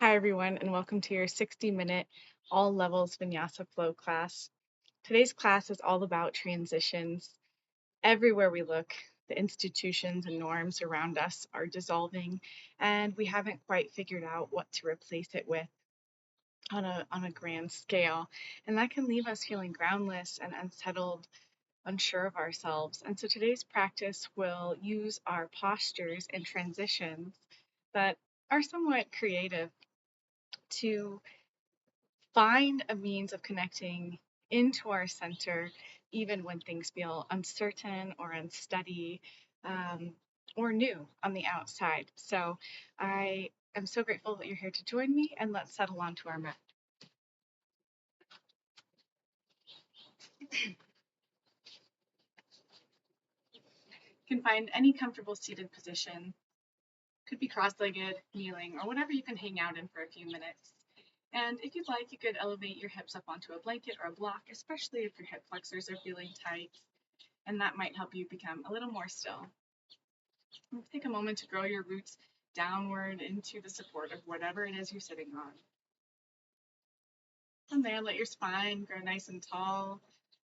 Hi, everyone, and welcome to your 60-minute all levels Vinyasa flow class. Today's class is all about transitions. Everywhere we look, the institutions and norms around us are dissolving, and we haven't quite figured out what to replace it with on a grand scale. And that can leave us feeling groundless and unsettled, unsure of ourselves. And so today's practice will use our postures and transitions that are somewhat creative to find a means of connecting into our center, even when things feel uncertain or unsteady or new on the outside. So I am so grateful that you're here to join me, and let's settle onto our mat. You can find any comfortable seated position. Could be cross-legged, kneeling, or whatever you can hang out in for a few minutes. And if you'd like, you could elevate your hips up onto a blanket or a block, especially if your hip flexors are feeling tight, and that might help you become a little more still. Take a moment to grow your roots downward into the support of whatever it is you're sitting on. From there, let your spine grow nice and tall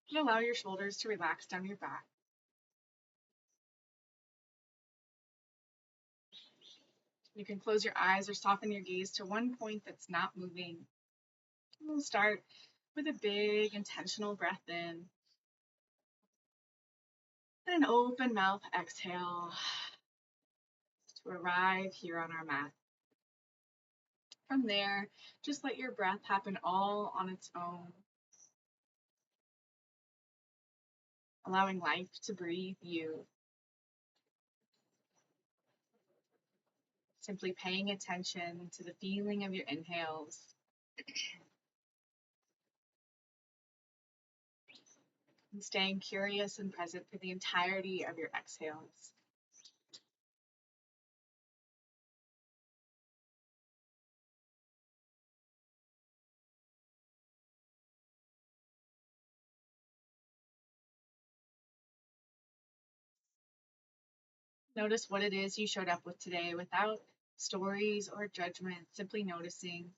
and allow your shoulders to relax down your back. You can close your eyes or soften your gaze to one point that's not moving. We'll start with a big intentional breath in and an open mouth exhale to arrive here on our mat. From there, just let your breath happen all on its own, allowing life to breathe you. Simply paying attention to the feeling of your inhales and staying curious and present for the entirety of your exhales. Notice what it is you showed up with today without stories or judgment, simply noticing.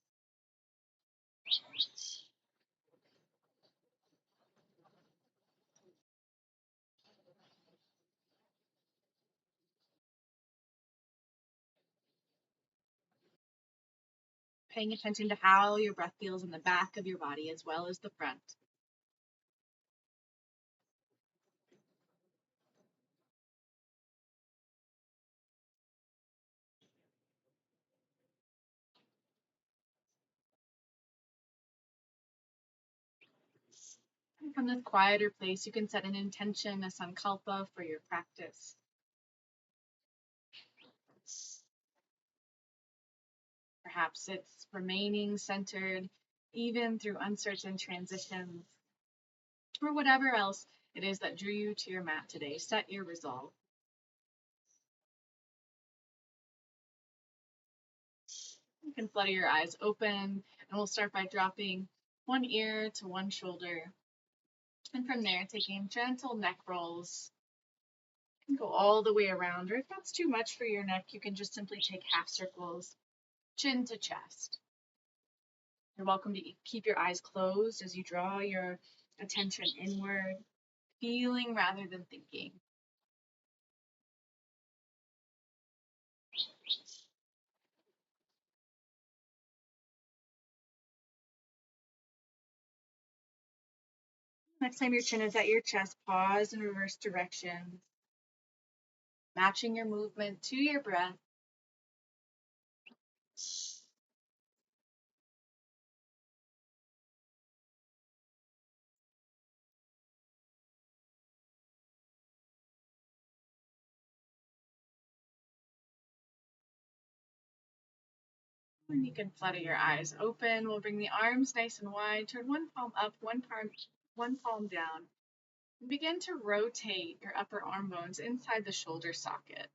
Paying attention to how your breath feels in the back of your body as well as the front. And from this quieter place, you can set an intention, a sankalpa for your practice. Perhaps it's remaining centered even through uncertain transitions, or whatever else it is that drew you to your mat today. Set your resolve. You can flutter your eyes open, and we'll start by dropping one ear to one shoulder. And from there, taking gentle neck rolls. You can go all the way around, or if that's too much for your neck, you can just simply take half circles, chin to chest. You're welcome to keep your eyes closed as you draw your attention inward, feeling rather than thinking. Next time your chin is at your chest, pause in reverse direction, matching your movement to your breath. And you can flutter your eyes open. We'll bring the arms nice and wide. Turn one palm up, one palm down. And begin to rotate your upper arm bones inside the shoulder socket.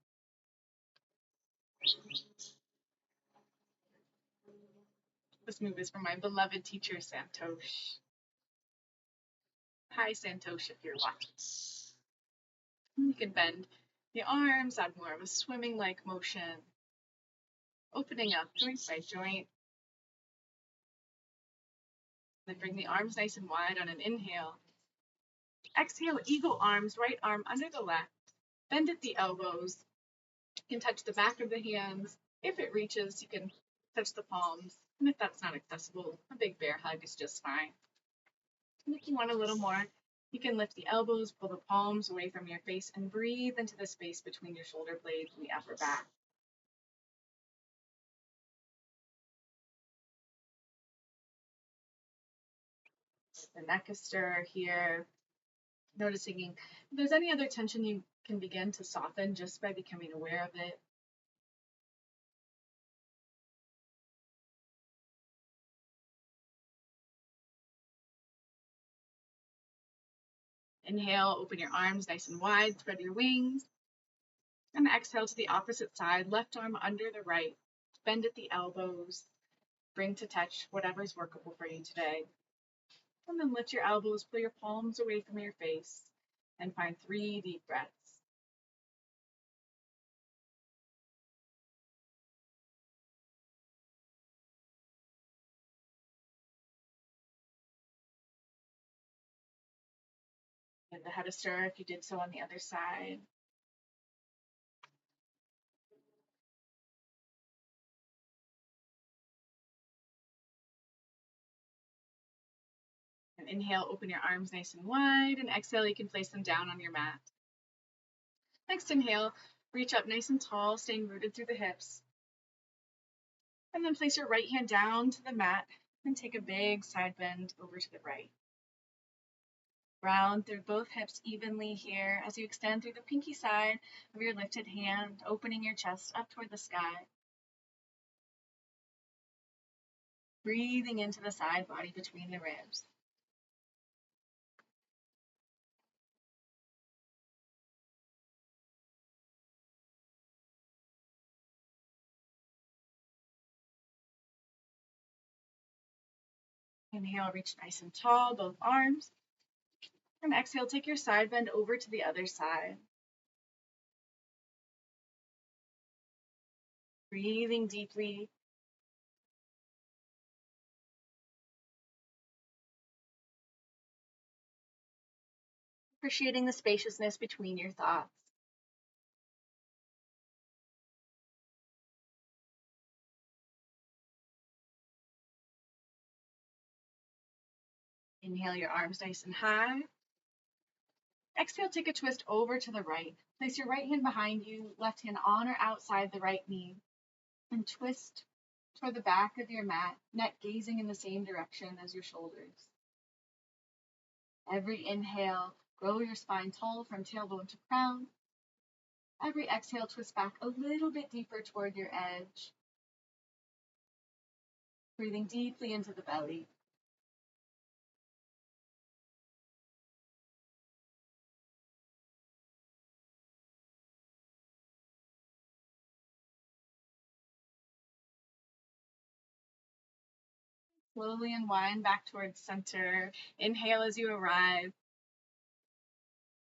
This move is from my beloved teacher, Santosh. Hi, Santosh, if you're watching. You can bend the arms, add more of a swimming-like motion, opening up joint by joint, Then bring the arms nice and wide on an inhale. Exhale, eagle arms, right arm under the left. Bend at the elbows. You can touch the back of the hands. If it reaches, you can touch the palms. And if that's not accessible, a big bear hug is just fine. And if you want a little more, you can lift the elbows, pull the palms away from your face, and breathe into the space between your shoulder blades and the upper back. The neck is stir here. Noticing if there's any other tension, you can begin to soften just by becoming aware of it. Inhale, open your arms nice and wide, spread your wings. And exhale to the opposite side, left arm under the right. Bend at the elbows. Bring to touch whatever's workable for you today. And then lift your elbows, pull your palms away from your face, and find 3 deep breaths. Give the head a stir if you did so on the other side. And inhale, open your arms nice and wide, and exhale, you can place them down on your mat. Next inhale, reach up nice and tall, staying rooted through the hips. And then place your right hand down to the mat and take a big side bend over to the right. Round through both hips evenly here as you extend through the pinky side of your lifted hand, opening your chest up toward the sky. Breathing into the side body between the ribs. Inhale, reach nice and tall, both arms. And exhale, take your side bend over to the other side. Breathing deeply. Appreciating the spaciousness between your thoughts. Inhale your arms nice and high. Exhale, take a twist over to the right. Place your right hand behind you, left hand on or outside the right knee, and twist toward the back of your mat, neck gazing in the same direction as your shoulders. Every inhale, grow your spine tall from tailbone to crown. Every exhale, twist back a little bit deeper toward your edge. Breathing deeply into the belly. Slowly unwind back towards center. Inhale as you arrive.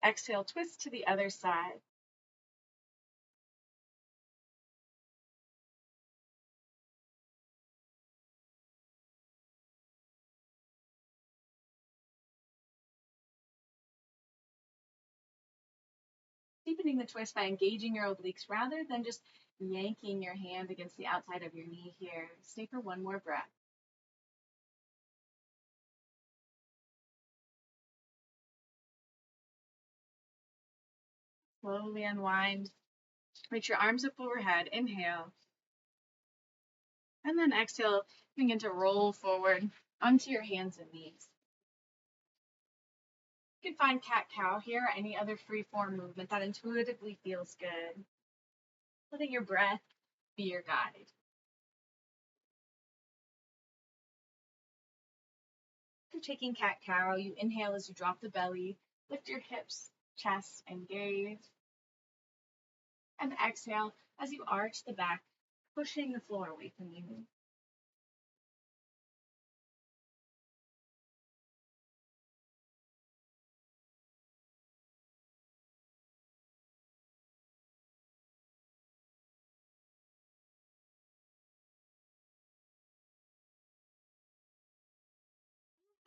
Exhale, twist to the other side. Deepening the twist by engaging your obliques rather than just yanking your hand against the outside of your knee here. Stay for one more breath. Slowly unwind. Reach your arms up overhead. Inhale. And then exhale, begin to roll forward onto your hands and knees. You can find cat-cow here or any other free-form movement that intuitively feels good. Letting your breath be your guide. After taking cat-cow, you inhale as you drop the belly, lift your hips, chest, and gaze. And exhale as you arch the back, pushing the floor away from you.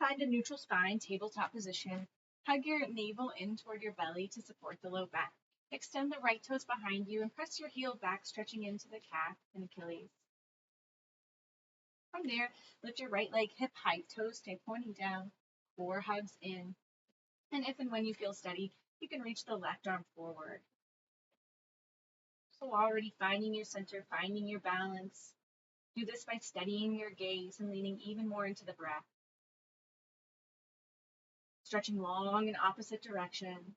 Find a neutral spine, tabletop position. Hug your navel in toward your belly to support the low back. Extend the right toes behind you and press your heel back, stretching into the calf and Achilles. From there, lift your right leg hip height, toes stay pointing down, core hugs in. And if and when you feel steady, you can reach the left arm forward. So already finding your center, finding your balance. Do this by steadying your gaze and leaning even more into the breath. Stretching long in opposite directions.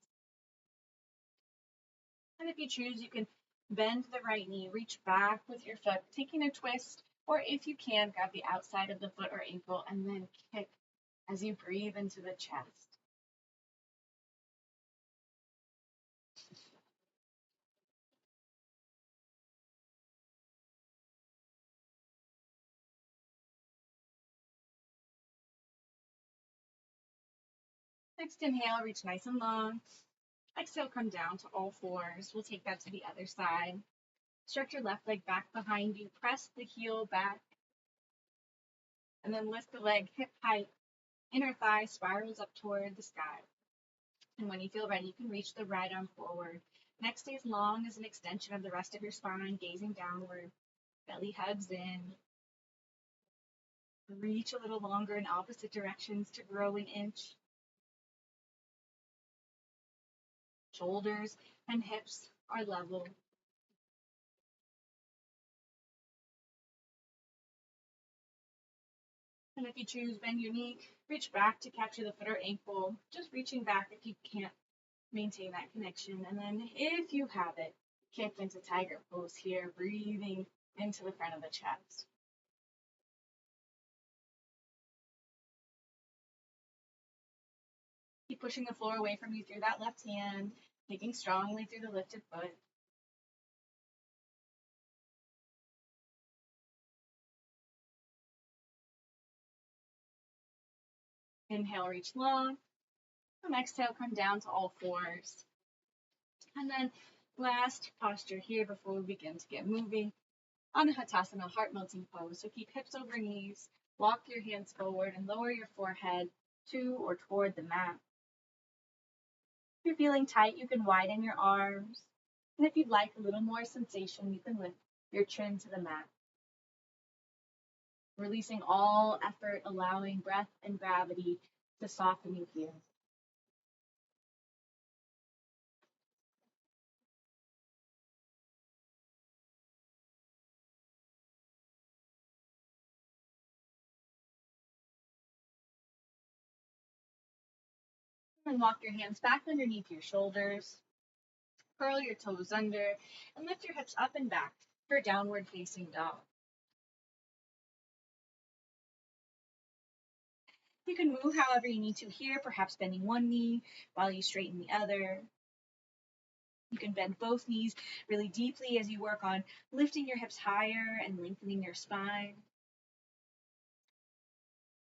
And if you choose, you can bend the right knee, reach back with your foot, taking a twist, or if you can, grab the outside of the foot or ankle and then kick as you breathe into the chest. Next inhale, reach nice and long. Exhale, come down to all fours. We'll take that to the other side. Stretch your left leg back behind you. Press the heel back. And then lift the leg hip height. Inner thigh spirals up toward the sky. And when you feel ready, you can reach the right arm forward. Neck stays long as an extension of the rest of your spine, gazing downward. Belly hugs in. Reach a little longer in opposite directions to grow an inch. Shoulders and hips are level. And if you choose, bend your knee, reach back to capture the foot or ankle, just reaching back if you can't maintain that connection. And then if you have it, kick into tiger pose here, breathing into the front of the chest. Keep pushing the floor away from you through that left hand, taking strongly through the lifted foot. Inhale, reach long. And exhale, come down to all fours. And then last posture here before we begin to get moving. Anahatasana, heart-melting pose. So keep hips over knees, walk your hands forward and lower your forehead to or toward the mat. If you're feeling tight, you can widen your arms. And if you'd like a little more sensation, you can lift your chin to the mat. Releasing all effort, allowing breath and gravity to soften you here. And walk your hands back underneath your shoulders. Curl your toes under and lift your hips up and back for downward facing dog. You can move however you need to here, perhaps bending one knee while you straighten the other. You can bend both knees really deeply as you work on lifting your hips higher and lengthening your spine.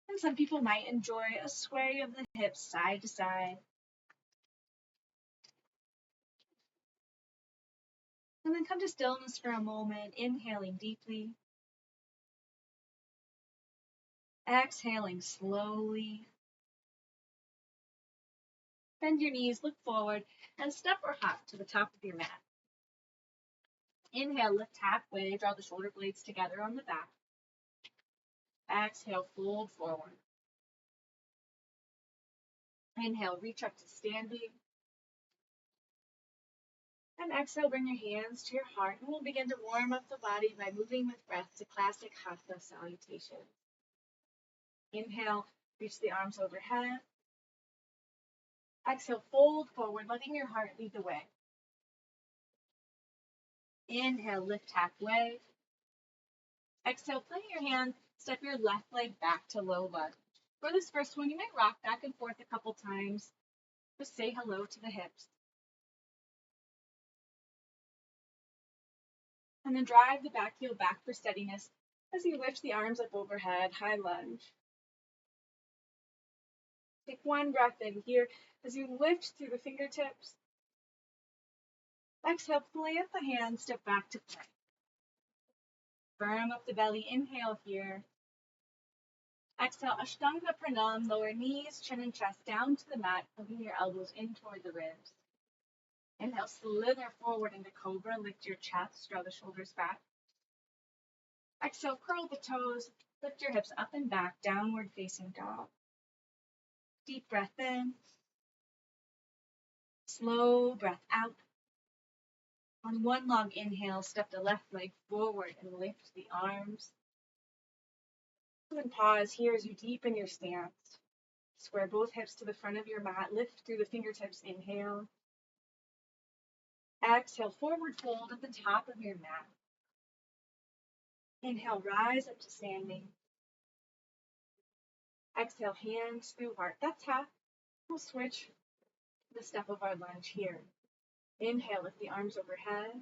And some people might enjoy a sway of the hips side to side. And then come to stillness for a moment, inhaling deeply. Exhaling slowly. Bend your knees, look forward, and step or hop to the top of your mat. Inhale, lift halfway, draw the shoulder blades together on the back. Exhale, fold forward. Inhale, reach up to standing. And exhale, bring your hands to your heart, and we'll begin to warm up the body by moving with breath to classic Hatha salutation. Inhale, reach the arms overhead. Exhale, fold forward, letting your heart lead the way. Inhale, lift halfway. Exhale, plant your hand, step your left leg back to low lunge. For this first one, you might rock back and forth a couple times. Just say hello to the hips. And then drive the back heel back for steadiness as you lift the arms up overhead, high lunge. Take one breath in here as you lift through the fingertips. Exhale, plant the hands, step back to plank. Firm up the belly, inhale here. Exhale, Ashtanga Pranam, lower knees, chin and chest down to the mat, moving your elbows in toward the ribs. Inhale, slither forward into Cobra, lift your chest, draw the shoulders back. Exhale, curl the toes, lift your hips up and back, downward facing dog. Deep breath in, slow breath out. On one long inhale, step the left leg forward and lift the arms. And pause here as you deepen your stance. Square both hips to the front of your mat, lift through the fingertips, inhale. Exhale, forward fold at the top of your mat. Inhale, rise up to standing. Exhale, hands through heart. That's half. We'll switch the step of our lunge here. Inhale, lift the arms overhead.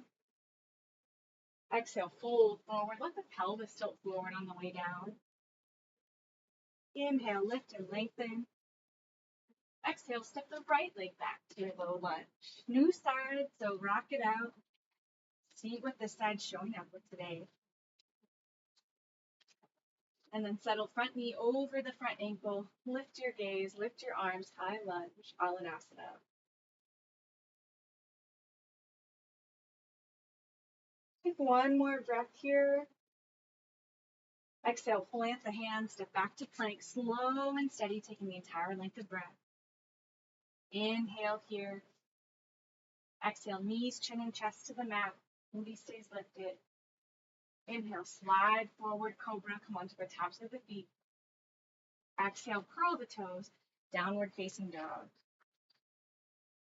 Exhale, fold forward. Let the pelvis tilt forward on the way down. Inhale, lift and lengthen. Exhale, step the right leg back to your low lunge. New side, so rock it out. See what this side's showing up with today. And then settle front knee over the front ankle. Lift your gaze, lift your arms, high lunge, Alanasana. Take one more breath here. Exhale, plant the hands, step back to plank, slow and steady, taking the entire length of breath. Inhale here. Exhale, knees, chin, and chest to the mat. Booty stays lifted. Inhale, slide forward, cobra, come onto the tops of the feet. Exhale, curl the toes, downward facing dog.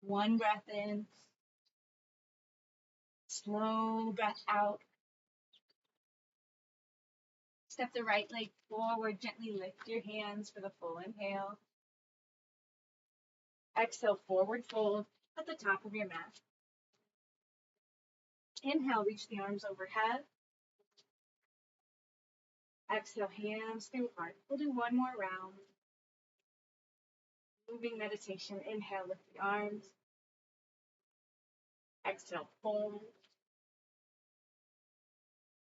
One breath in. Slow breath out. Step the right leg forward, gently lift your hands for the full inhale. Exhale, forward fold at the top of your mat. Inhale, reach the arms overhead. Exhale, hands through heart. We'll do one more round. Moving meditation. Inhale, lift the arms. Exhale, fold.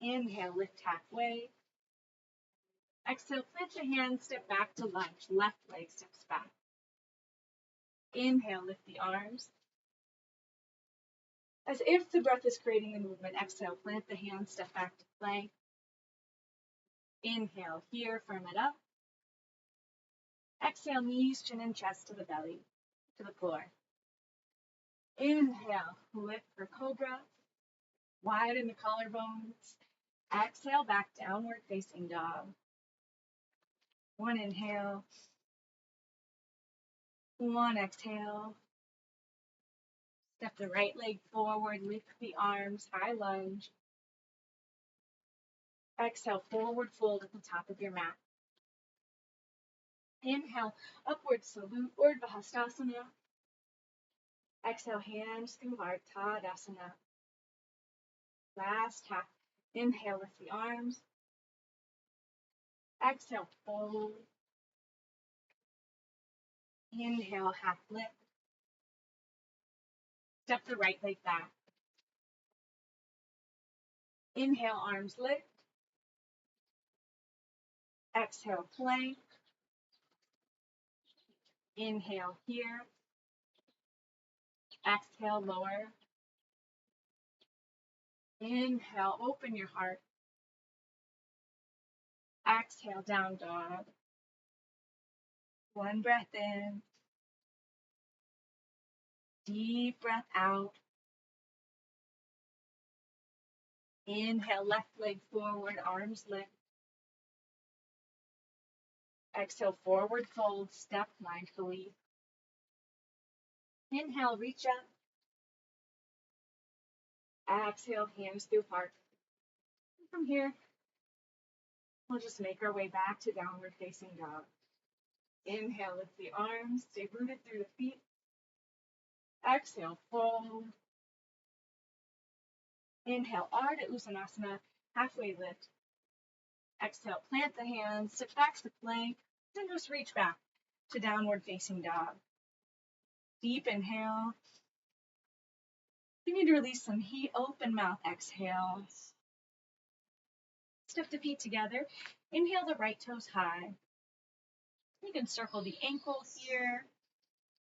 Inhale, lift halfway. Exhale, plant the hands, step back to lunge. Left leg steps back. Inhale, lift the arms. As if the breath is creating the movement, exhale, plant the hands, step back to plank. Inhale here, firm it up. Exhale, knees, chin, and chest to the belly, to the floor. Inhale, lift for cobra. Widen the collarbones. Exhale, back downward facing dog. One inhale. One exhale. Step the right leg forward, lift the arms, high lunge. Exhale, forward fold at the top of your mat. Inhale, upward salute, Urdhva Hastasana. Exhale, hands through heart, Tadasana. Last half. Inhale, lift the arms. Exhale, fold. Inhale, half lift. Step the right leg back. Inhale, arms lift. Exhale, plank. Inhale here. Exhale, lower. Inhale, open your heart. Exhale, down dog. One breath in. Deep breath out. Inhale, left leg forward, arms lift. Exhale, forward fold, step mindfully. Inhale, reach up. Exhale, hands through heart. From here, we'll just make our way back to downward facing dog. Inhale, lift the arms, stay rooted through the feet. Exhale, fold. Inhale, Ardha Uttanasana, halfway lift. Exhale, plant the hands, sit back to plank, then just reach back to downward facing dog. Deep inhale. You need to release some heat, open mouth, exhale. Step the feet together. Inhale the right toes high. You can circle the ankle here.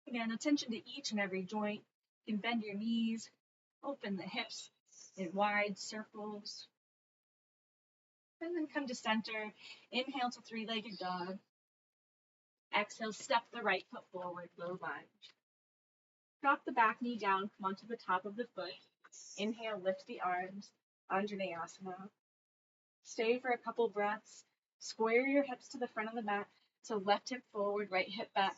Again, attention to each and every joint. You can bend your knees, open the hips in wide circles. And then come to center. Inhale to three-legged dog. Exhale, step the right foot forward, low lunge. Drop the back knee down, come onto the top of the foot. Inhale, lift the arms, Anjaneyasana. Stay for a couple breaths. Square your hips to the front of the mat. So left hip forward, right hip back.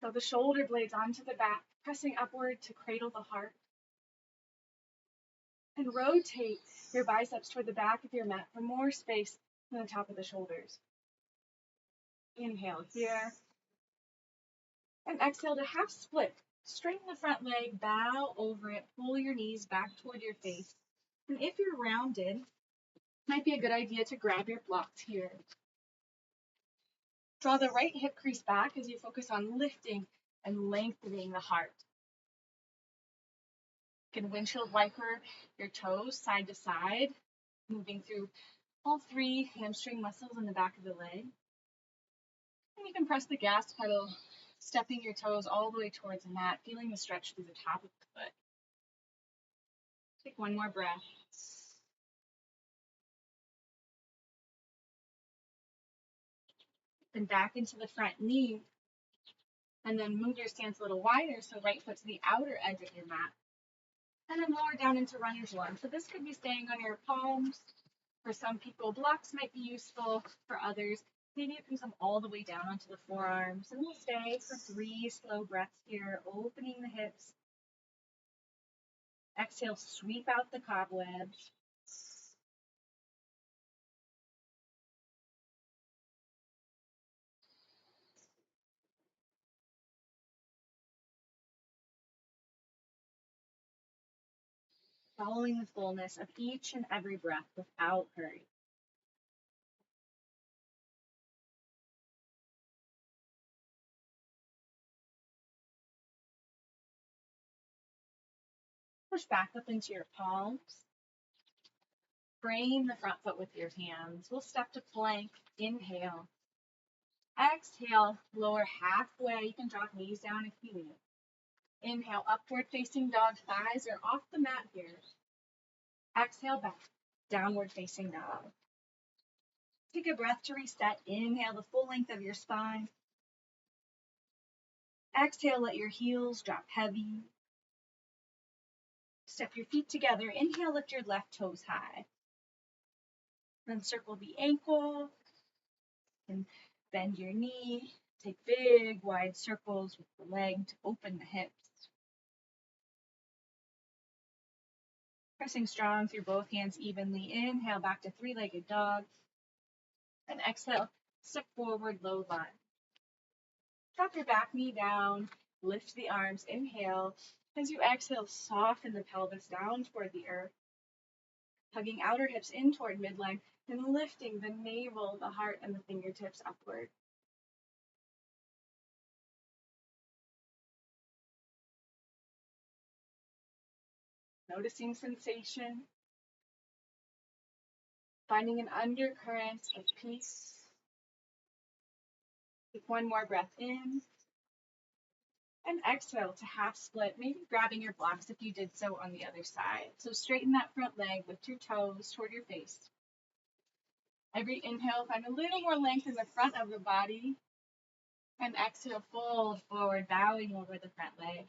So the shoulder blades onto the back, pressing upward to cradle the heart. And rotate your biceps toward the back of your mat for more space on the top of the shoulders. Inhale here. And exhale to half split. Straighten the front leg, bow over it, pull your knees back toward your face. And if you're rounded, it might be a good idea to grab your blocks here. Draw the right hip crease back as you focus on lifting and lengthening the heart. You can windshield wiper your toes side to side, moving through all three hamstring muscles in the back of the leg. And you can press the gas pedal, stepping your toes all the way towards the mat, feeling the stretch through the top of the foot. Take one more breath. Then back into the front knee. And then move your stance a little wider, so right foot to the outer edge of your mat. And then lower down into runner's lunge. So this could be staying on your palms. For some people, blocks might be useful. For others, maybe you can come all the way down onto the forearms. And we'll stay for 3 slow breaths here, opening the hips. Exhale, sweep out the cobwebs. Following the fullness of each and every breath without hurry. Push back up into your palms. Frame the front foot with your hands. We'll step to plank. Inhale. Exhale, lower halfway. You can drop knees down if you need. Inhale, upward facing dog. Thighs are off the mat here. Exhale, back. Downward facing dog. Take a breath to reset. Inhale the full length of your spine. Exhale, let your heels drop heavy. Step your feet together. Inhale, lift your left toes high. Then circle the ankle and bend your knee. Take big, wide circles with the leg to open the hips. Pressing strong through both hands evenly. Inhale, back to three-legged dog. And exhale, step forward, low lunge. Drop your back knee down. Lift the arms. Inhale. As you exhale, soften the pelvis down toward the earth. Hugging outer hips in toward midline and lifting the navel, the heart, and the fingertips upward. Noticing sensation. Finding an undercurrent of peace. Take one more breath in. And exhale to half split, maybe grabbing your blocks if you did so on the other side. So straighten that front leg, lift your toes toward your face. Every inhale, find a little more length in the front of the body. And exhale, fold forward, bowing over the front leg.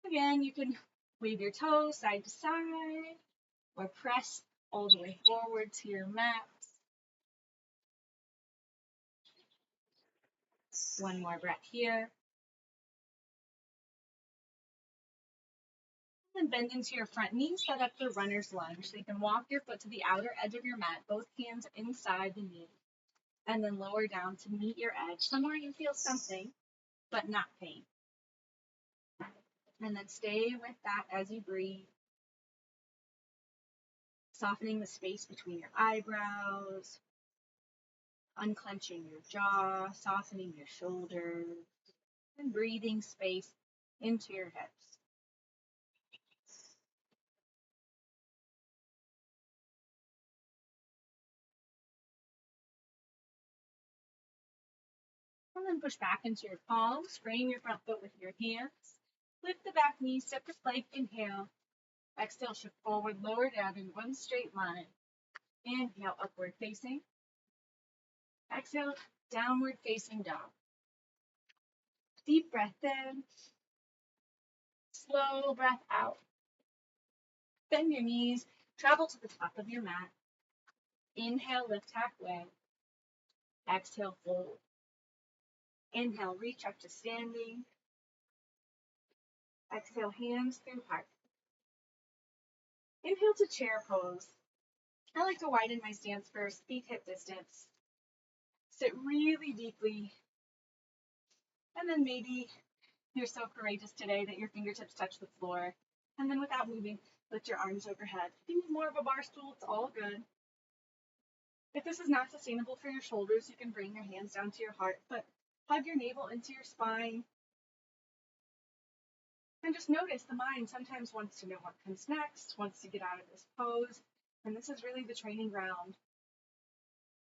Again, you can wave your toes side to side or press all the way forward to your mat. One more breath here. And bend into your front knee, set up the runner's lunge. So you can walk your foot to the outer edge of your mat, both hands inside the knee. And then lower down to meet your edge. Somewhere you feel something, but not pain. And then stay with that as you breathe. Softening the space between your eyebrows. Unclenching your jaw, softening your shoulders. And breathing space into your hips. then push back into your palms. Frame your front foot with your hands. Lift the back knee, step your plank, inhale. Exhale, shift forward, lower down in one straight line. Inhale, upward facing. Exhale, downward facing dog. Deep breath in. Slow breath out. Bend your knees, travel to the top of your mat. Inhale, lift halfway. Exhale, fold. Inhale, reach up to standing. Exhale, hands through heart. Inhale to chair pose. I like to widen my stance first, feet hip distance. Sit really deeply. And then maybe you're so courageous today that your fingertips touch the floor. And then without moving, lift your arms overhead. If you need more of a bar stool, it's all good. If this is not sustainable for your shoulders, you can bring your hands down to your heart, but hug your navel into your spine. And just notice the mind sometimes wants to know what comes next, wants to get out of this pose. And this is really the training ground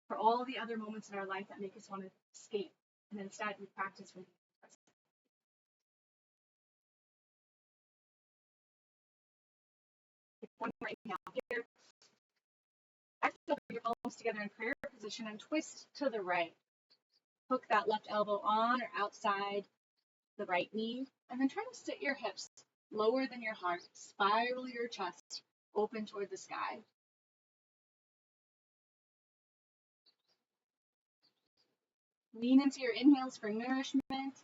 for all the other moments in our life that make us want to escape. And instead, we practice with present. One more inhale here. Exhale, bring your palms together in prayer position and twist to the right. Hook that left elbow on or outside the right knee. And then try to sit your hips lower than your heart. Spiral your chest open toward the sky. Lean into your inhales for nourishment.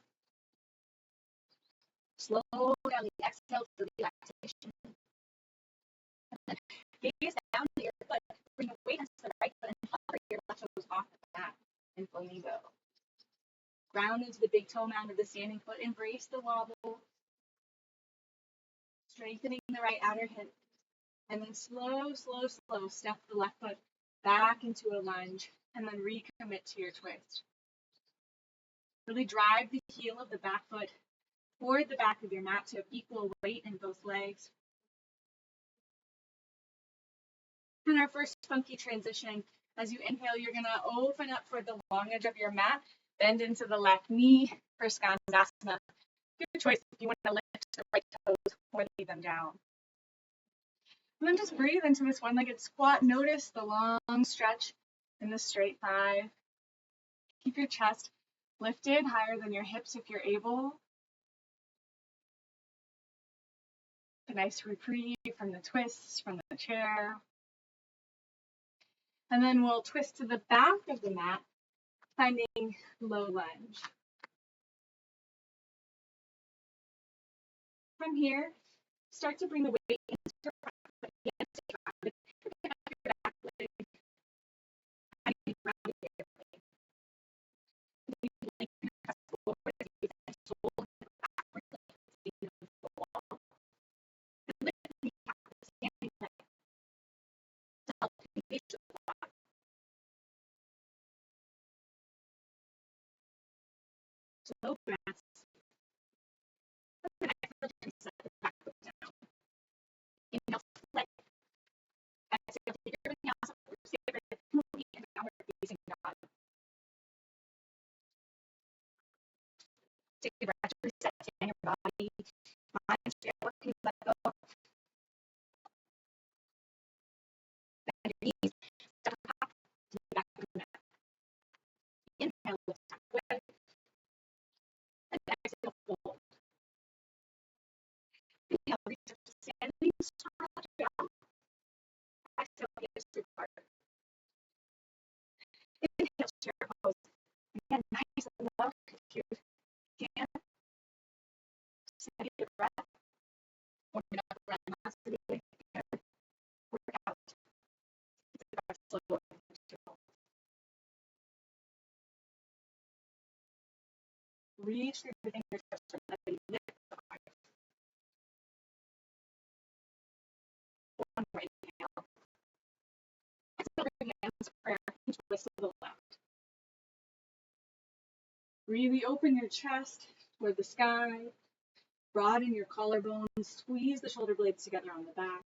Slow down the exhale for relaxation. Gaze down to your foot. Bring the weight into the right foot and hover your left toes off the mat in flamingo. Ground into the big toe mound of the standing foot. Embrace the wobble. Strengthening the right outer hip. And then slow, slow, slow, step the left foot back into a lunge. And then recommit to your twist. Really drive the heel of the back foot toward the back of your mat to have equal weight in both legs. And our first funky transition, as you inhale, you're going to open up for the long edge of your mat, bend into the left knee for Skandasana. Your choice if you want to lift the right toes or leave them down. And then just breathe into this one-legged squat. Notice the long stretch in the straight thigh. Keep your chest lifted higher than your hips if you're able. A nice reprieve from the twists, from the chair. And then we'll twist to the back of the mat, finding low lunge. From here, start to bring the weight into your front foot again. Pick up your back leg. And you round it carefully. You lengthen your chest forward as you bend shoulder backward, lifting the wall. And lift the kneecap with a standing leg to help engage the quad. Slow breaths. And exhale to set the back foot down. Inhale, flex. Exhale, take your vinyasa, moving and downward facing dog. Take a breath to reset your body. Mind, share what you let go. Bend your knees. Step up to the back of the mat. Inhale, lift halfway. And exhale, fold. Inhale, reach up to standing. Stretch it out. Exhale, hips apart. Inhale, chair pose. Again, nice and low. If you can, steady your breath. Warm it up around the massively. Work out. Keep the breath slow. Reach through the fingertips from the lift the heart. One more inhale. Exhale, bring your hands to prayer and twist to the left. Really open your chest toward the sky. Broaden your collarbones. Squeeze the shoulder blades together on the back.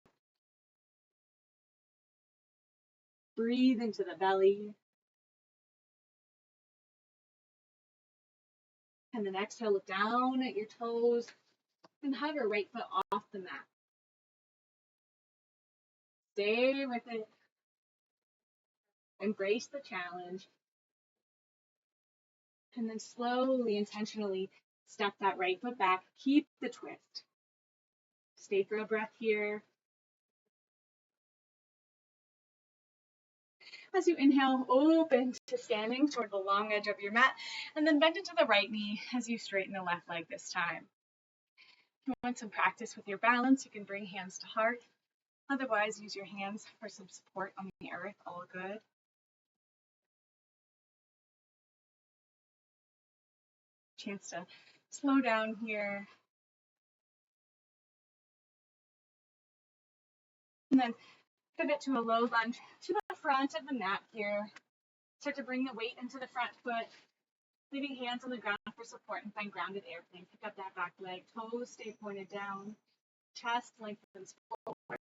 Breathe into the belly. And then exhale, look down at your toes and hover right foot off the mat. Stay with it. Embrace the challenge. And then slowly, intentionally step that right foot back. Keep the twist. Stay for a breath here. As you inhale, open to standing toward the long edge of your mat, and then bend into the right knee as you straighten the left leg this time. If you want some practice with your balance, you can bring hands to heart. Otherwise, use your hands for some support on the earth, all good. Chance to slow down here. And then pivot to a low lunge to the front of the mat here. Start to bring the weight into the front foot, leaving hands on the ground for support and find grounded airplane. Pick up that back leg, toes stay pointed down, chest lengthens forward.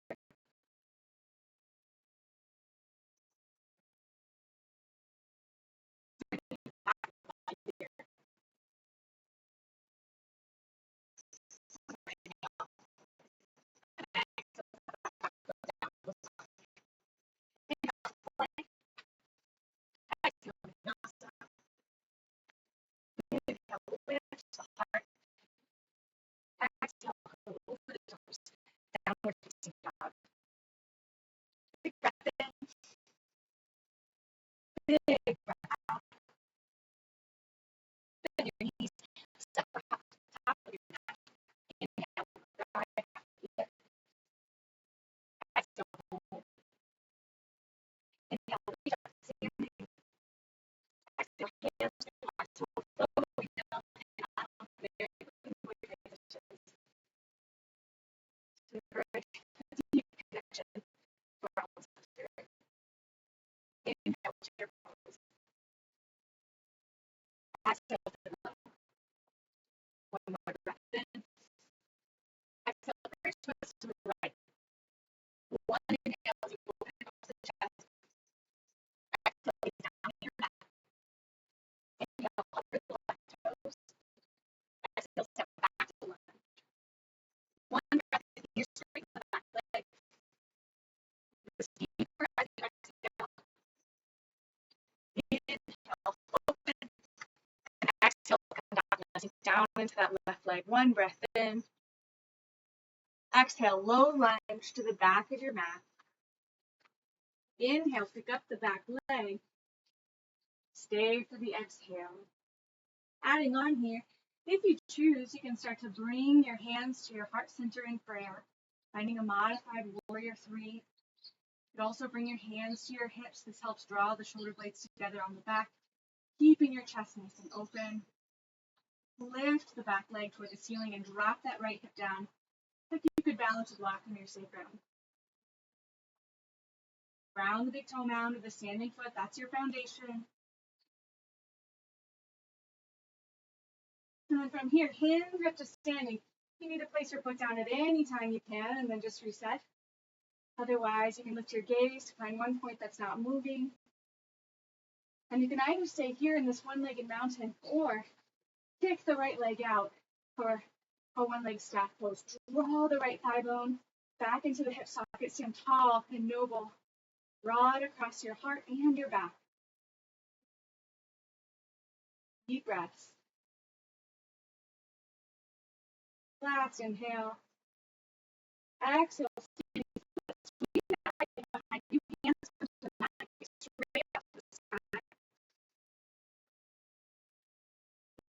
Downward facing dog. Big breath in. Big breath out. Bend your knees. Step up top of your mat. Inhale. Right. Exhale. Hold. Inhale. Reach up. Standing. Exhale. Hands to the heart. So slowly down and out. Very quickly transitions. To encourage deep connection to our own spirit. Inhale to your pose. Exhale to the left. One more breath in. Exhale, reverse twist to the right. One inhale as you open across the chest. Exhale, lay down your mat. Inhale, up the left toes. Exhale, step back to the left. One breath in here, straighten the back leg. Just deeper as you exhale. Inhale, open. And exhale, come down into that left leg. One breath in. Exhale, low lunge to the back of your mat. Inhale, pick up the back leg. Stay for the exhale. Adding on here, if you choose, you can start to bring your hands to your heart center in prayer, finding a modified warrior 3. You could also bring your hands to your hips. This helps draw the shoulder blades together on the back, keeping your chest nice and open. Lift the back leg toward the ceiling and drop that right hip down, like you could balance a block on your sacrum. Round the big toe mound of the standing foot. That's your foundation. And then from here, hands up to standing. You need to place your foot down at any time you can and then just reset. Otherwise, you can lift your gaze, find one point that's not moving. And you can either stay here in this one-legged mountain or kick the right leg out for a one-leg staff pose. Draw the right thigh bone back into the hip socket. Stand tall and noble. Broad across your heart and your back. Deep breaths. Last inhale. Exhale. Squeeze that right hip behind you. Hands to the mat. Straight up the sky.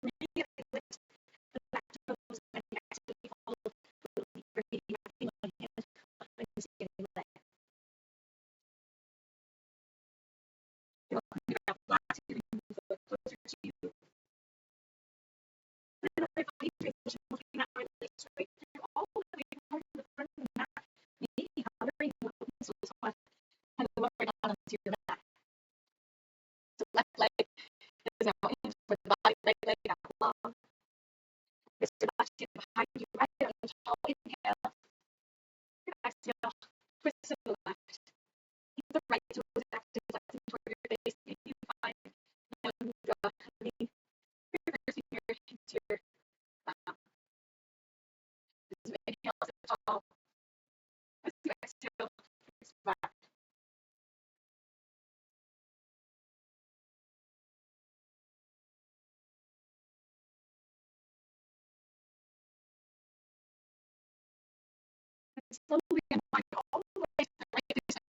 Really lift the back toes and actually hold for feeding one hand up and skinny leg. You'll clear out lots of your knees closer to you. Then our body transition, looking out really straight through all the way to the front of the mat. Maybe hovering a little bit, so somewhat kind of lower down onto your mat. The left leg is now in for the body, leg out long. This is the chin behind you, right on the tall inhale. Exhale, twist to the left. Keep the right toes active, flexing toward your face. Maybe you find one mudra, reversing your tall. As you exhale, twist back. And slowly unwind all the way to the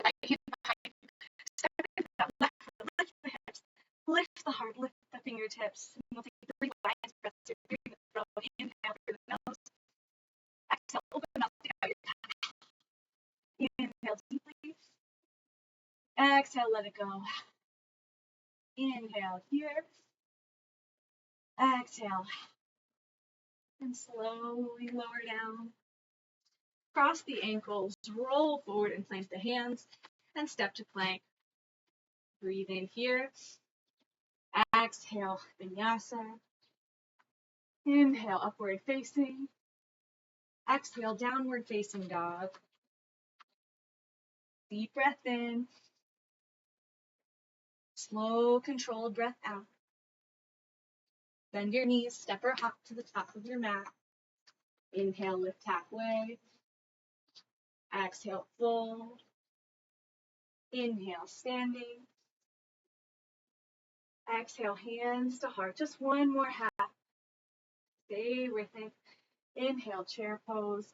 right hand behind you. Step into that left foot, lift the hips, lift the heart, lift the fingertips. And you'll take 3 lion's breaths here through the throat. Inhale through the nose. Exhale, open up out your back. Inhale deeply. Exhale, let it go. Inhale here. Exhale. And slowly lower down. Cross the ankles, roll forward and plant the hands, and step to plank. Breathe in here. Exhale, Vinyasa. Inhale, upward facing. Exhale, downward facing dog. Deep breath in. Slow, controlled breath out. Bend your knees, step or hop to the top of your mat. Inhale, lift halfway. Exhale, fold. Inhale, standing. Exhale, hands to heart. Just one more half. Stay with it. Inhale, chair pose.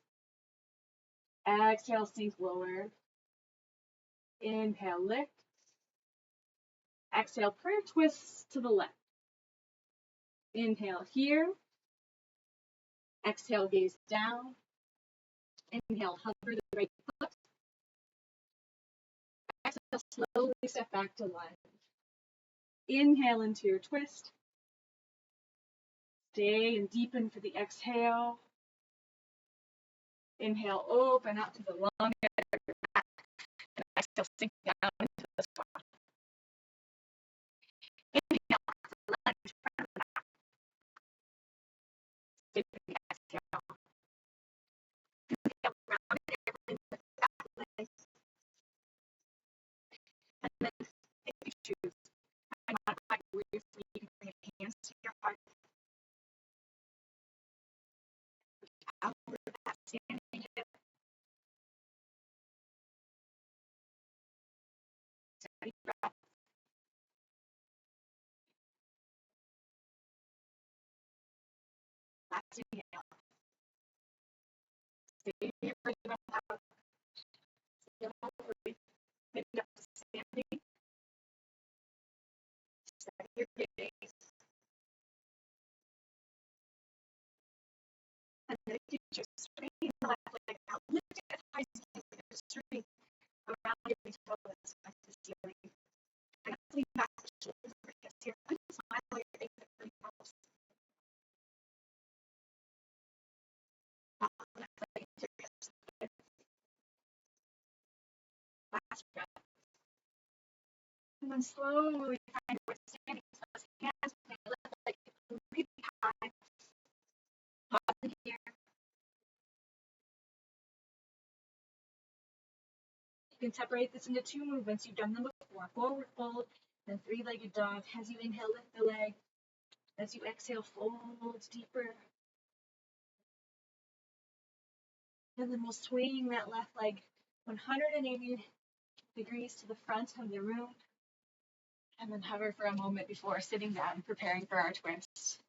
Exhale, sink lower. Inhale, lift. Exhale, prayer twists to the left. Inhale here. Exhale, gaze down. Inhale, hover the right foot. Exhale, slowly step back to lunge. Inhale into your twist. Stay and deepen for the exhale. Inhale, open up to the long edge of your back. And exhale, sink down into the squat. Inhale, lunge, front of the back. Stay with the exhale. Inhale, round everything with the back legs. And then, if you choose, I modify where you can bring your hands to your heart. Out with that standing hip. Steady breath. Last inhale. Stay here for the breath out. Slowly pick up to standing. Steady your gaze. And then if you just straighten the left leg out, lift it as high as you can, straight around your toes at the ceiling. And lean back the shoulders over hips here. And smile your face at the nose. Last breath. And then slowly find where standing. So those hands may lift like really high. Pause here. You can separate this into 2 movements. You've done them before. Forward fold and 3-legged dog. As you inhale, lift the leg. As you exhale, fold deeper. And then we'll swing that left leg 180 degrees to the front of the room. And then hover for a moment before sitting down, preparing for our twist.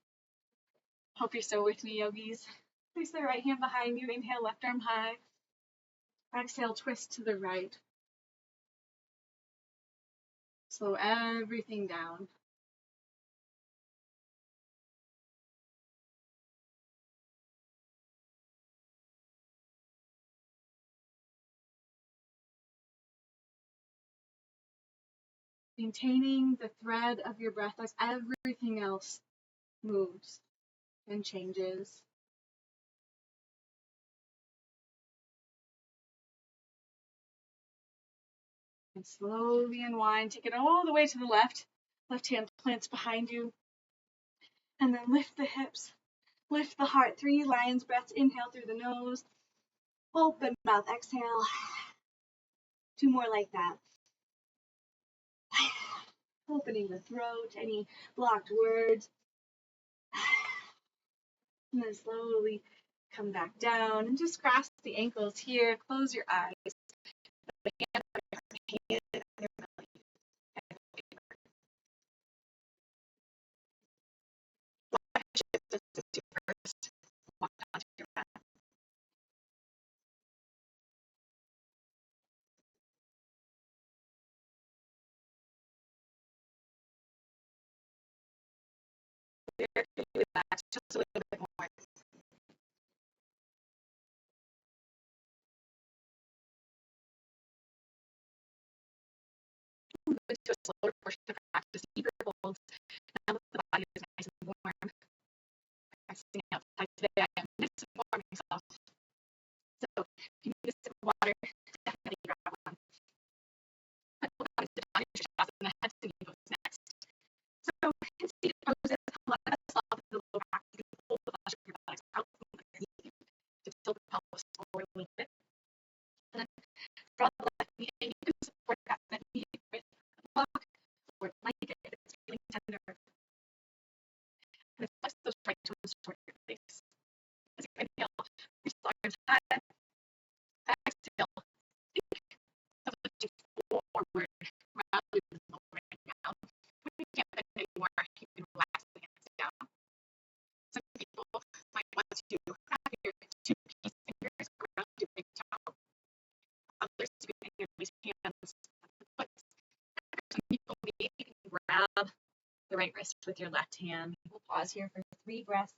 Hope you're still with me, yogis. Place the right hand behind you. Inhale, left arm high. Exhale, twist to the right. Slow everything down. Maintaining the thread of your breath as everything else moves and changes. And slowly unwind. Take it all the way to the left. Left hand plants behind you. And then lift the hips. Lift the heart. 3 lion's breaths. Inhale through the nose. Open mouth. Exhale. 2 more like that. Opening the throat. Any blocked words. And then slowly Come back down and just grasp the ankles here. Close your eyes. Relax just a little bit more. Move into a slower portion of practice. Deeper holds. Now that the body is nice and warm. Practicing outside today, I am nice and warm myself. So if you need a sip of water, definitely grab one. But hold on to Shavasana, head to knee pose next. So in seated poses, let us love the lower back. You can pull the flesh of your buttocks out from underneath to tilt the pelvis forward a little bit. And then draw the left knee in. You can support that knee with a block or a blanket if it's feeling tender. And flex those right toes toward your face. As you inhale, reach the arms high. Exhale, think of lifting forward rather than lowering down. When you can't bend anymore, you can relax the hands down. Some people might want to wrap your two pinky fingers around your big toe. Others, you can release hands at the foot. Some people may grab the right wrist with your left hand. We'll pause here for 3 breaths.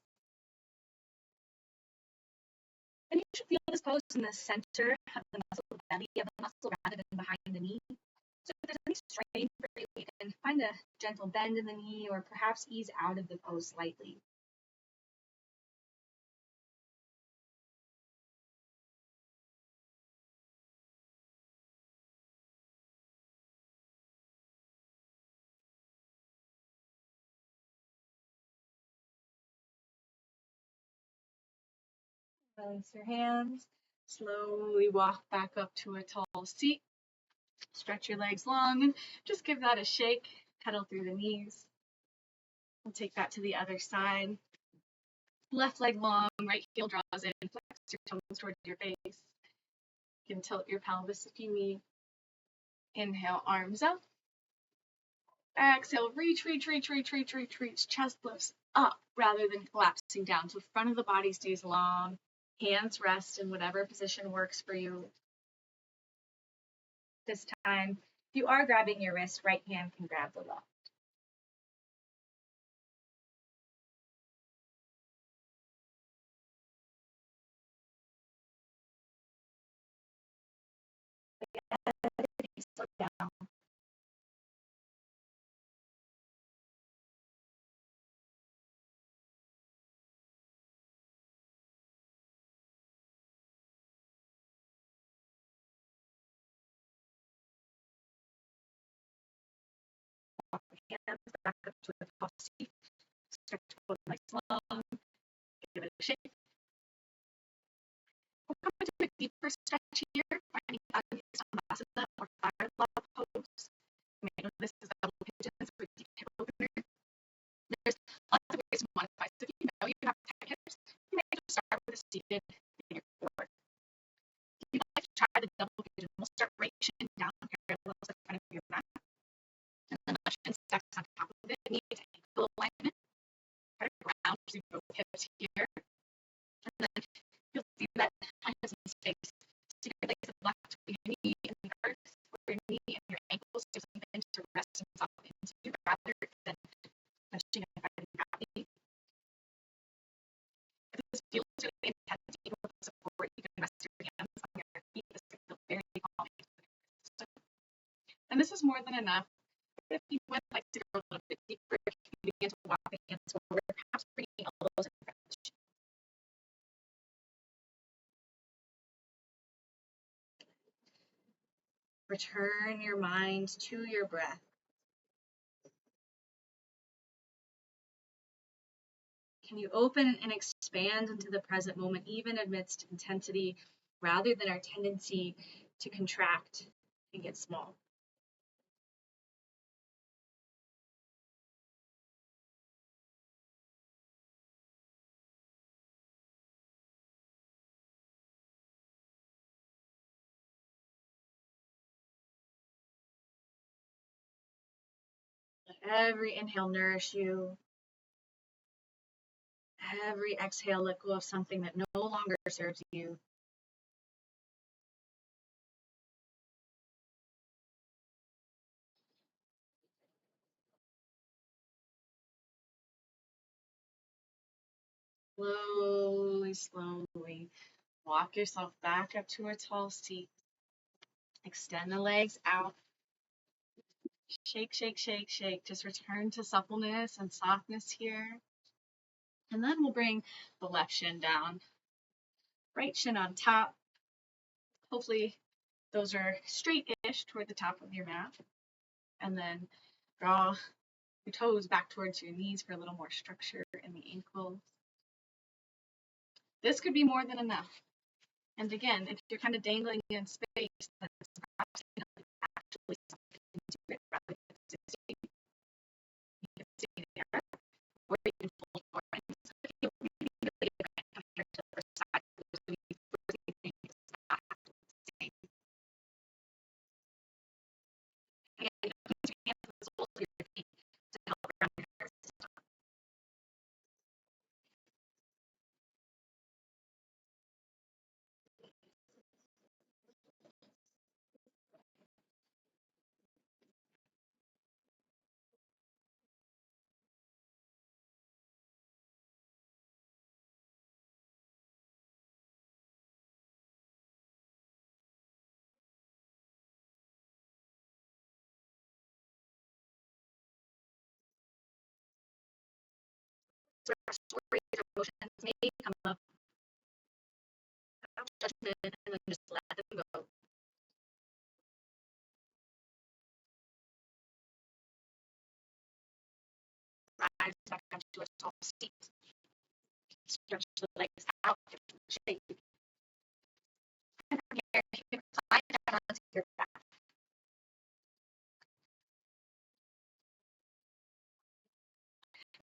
And you should feel this pose in the center of the muscle, the belly of the muscle rather than behind the knee. So if there's any strain for you, you can find a gentle bend in the knee or perhaps ease out of the pose slightly. Release your hands. Slowly walk back up to a tall seat. Stretch your legs long and just give that a shake. Pedal through the knees. We'll take that to the other side. Left leg long, right heel draws in. Flex your toes towards your face. You can tilt your pelvis if you need. Inhale, arms up. Exhale, reach. Chest lifts up rather than collapsing down. So front of the body stays long. Hands rest in whatever position works for you. This time, if you are grabbing your wrist, right hand can grab the left. Slow down. Hands back up to a tall seat. Stretch both legs long. Give it a shake. We'll come into a deeper stretch here, finding Vinyasa or fire love pose. You may know this is double pigeons for deep hip opener. There's lots of ways to modify. So if you know you have tight hips, you may just start with a seated finger forward. If you'd like to try the double pigeon, we'll start reaching down parallel to the front of your mat. And then the chin stacks on top of it. Knee to ankle alignment. Try to ground through both hips here. And then you'll see that I have some space. So your legs are left between your knee and the earth, or your knee and your ankles. There's something to rest himself into rather than punching and fighting gravity. If this feels really intense, you can support, you can rest your hands on your feet. This can feel very calming to the nervous system. And this is more than enough. If you would like to go a little bit deeper, you can begin to walk the hands forward, perhaps bringing elbows in front. Return your mind to your breath. Can you open and expand into the present moment, even amidst intensity, rather than our tendency to contract and get small? Every inhale nourish you. Every exhale let go of something that no longer serves you. Slowly walk yourself back up to a tall seat. Extend the legs out. Shake, shake, shake, shake. Just return to suppleness and softness here. And then we'll bring the left shin down. Right shin on top. Hopefully those are straight-ish toward the top of your mat. And then draw your toes back towards your knees for a little more structure in the ankles. This could be more than enough. And again, if you're kind of dangling in space, that's perhaps actually something to it rather than sitting. You can sit there, or you can fold forward. So if you really compared to the other side, again, you can put your hands on the soles of your feet to help ground your nervous system. Stories or emotions may come up, without judgment, and then just let them go. Rise back up to a tall seat. Stretch the legs out, shake. And from here, you can slide down onto your back.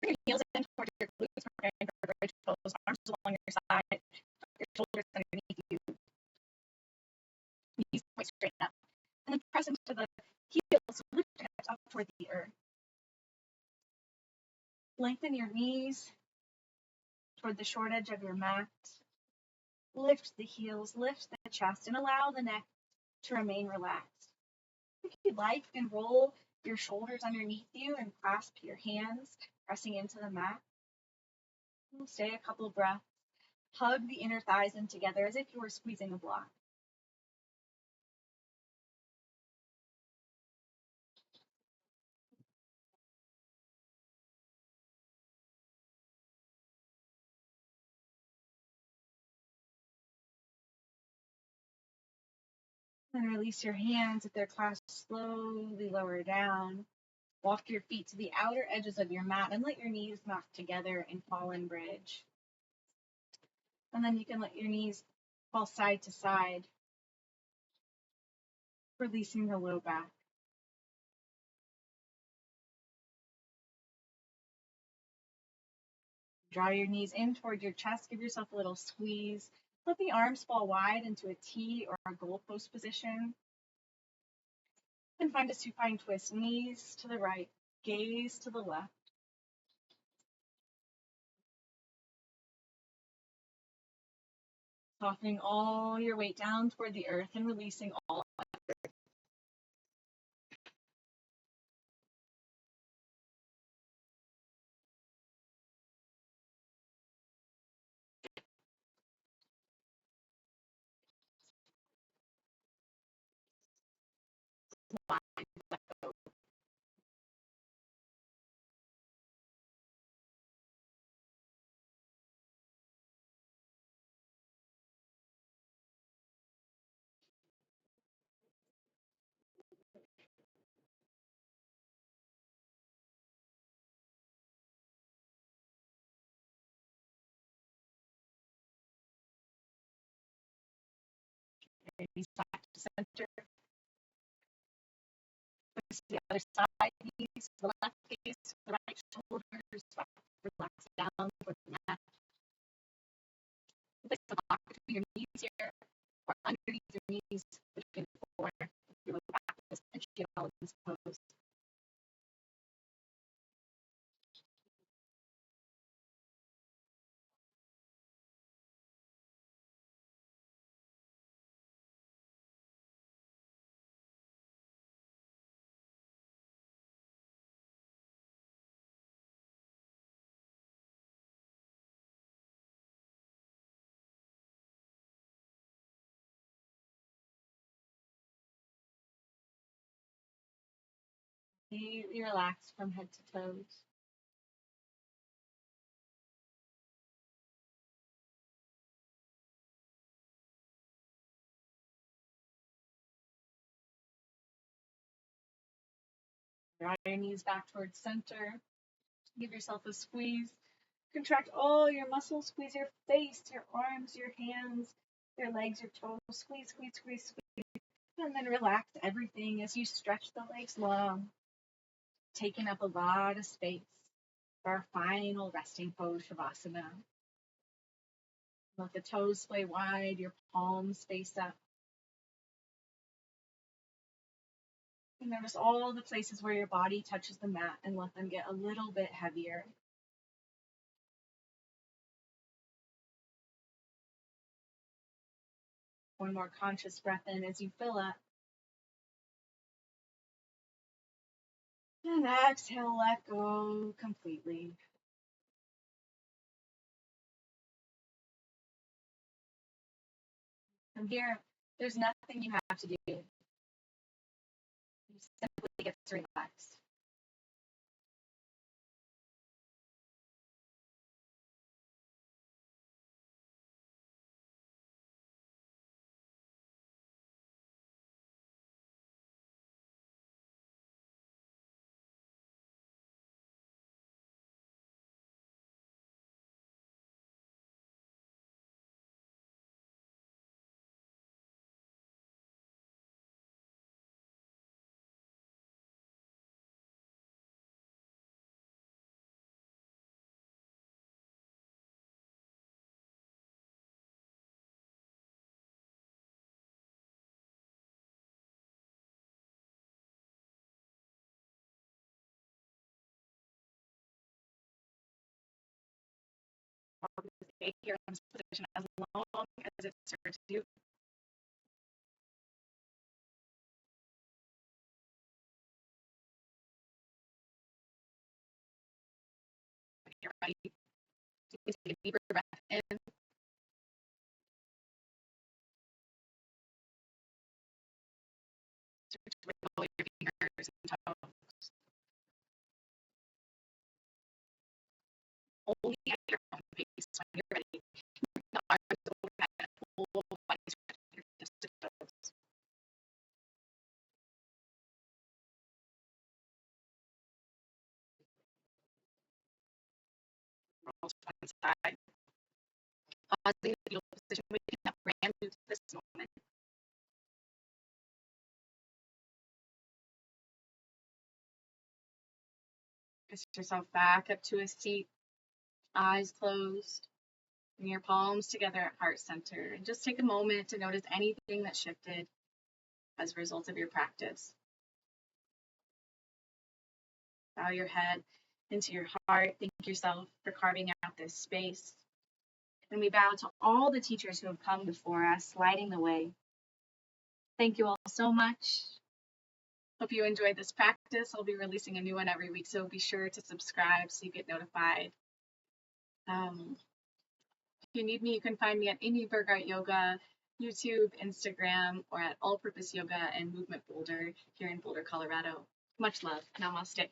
Bring your heels in towards your glutes, preparing for bridge pose. Arms along your side, your shoulders underneath you. Knees point straight up. And then press into the heels, lift your hips up toward the earth. Lengthen your knees toward the short edge of your mat. Lift the heels, lift the chest, and allow the neck to remain relaxed. If you'd like, you can roll your shoulders underneath you and clasp your hands, pressing into the mat. We'll stay a couple breaths. Hug the inner thighs in together as if you were squeezing a block. Then release your hands if they're clasped, slowly lower down. Walk your feet to the outer edges of your mat and let your knees knock together in fallen bridge. And then you can let your knees fall side to side, releasing the low back. Draw your knees in toward your chest. Give yourself a little squeeze. Let the arms fall wide into a T or a goalpost position. And find a supine twist. Knees to the right, gaze to the left. Softening all your weight down toward the earth and releasing all. Knees back to center. Twist the other side, knees to the left, gaze to the right, shoulders back, relax down toward the mat. Place the block between your knees here, or underneath your knees, between the floor, your low back is and pose. You relax from head to toes. Draw your knees back towards center. Give yourself a squeeze. Contract all your muscles. Squeeze your face, your arms, your hands, your legs, your toes. Squeeze, squeeze, squeeze, squeeze. And then relax everything as you stretch the legs long, taking up a lot of space for our final resting pose, Shavasana. Let the toes splay wide, your palms face up. And notice all the places where your body touches the mat and let them get a little bit heavier. One more conscious breath in as you fill up. And exhale, let go completely. From here, there's nothing you have to do. You simply get to relax. Stay here in this position as long as it serves you. When you're ready, you can take a deeper breath in. Wiggle your fingers and toes. Only at your own pace when you're ready. The arms overhead and full body stretch your hips to toes. Roll to one side. Pausing the fetal position, waking up brand new to this moment. Push yourself back up to a seat, eyes closed, and your palms together at heart center. And just take a moment to notice anything that shifted as a result of your practice. Bow your head into your heart. Thank yourself for carving out this space. And we bow to all the teachers who have come before us, lighting the way. Thank you all so much. Hope you enjoyed this practice. I'll be releasing a new one every week, so be sure to subscribe so you get notified. If you need me, you can find me at Amy Burgart Yoga, YouTube, Instagram, or at All Purpose Yoga and Movement Boulder here in Boulder, Colorado. Much love. Namaste.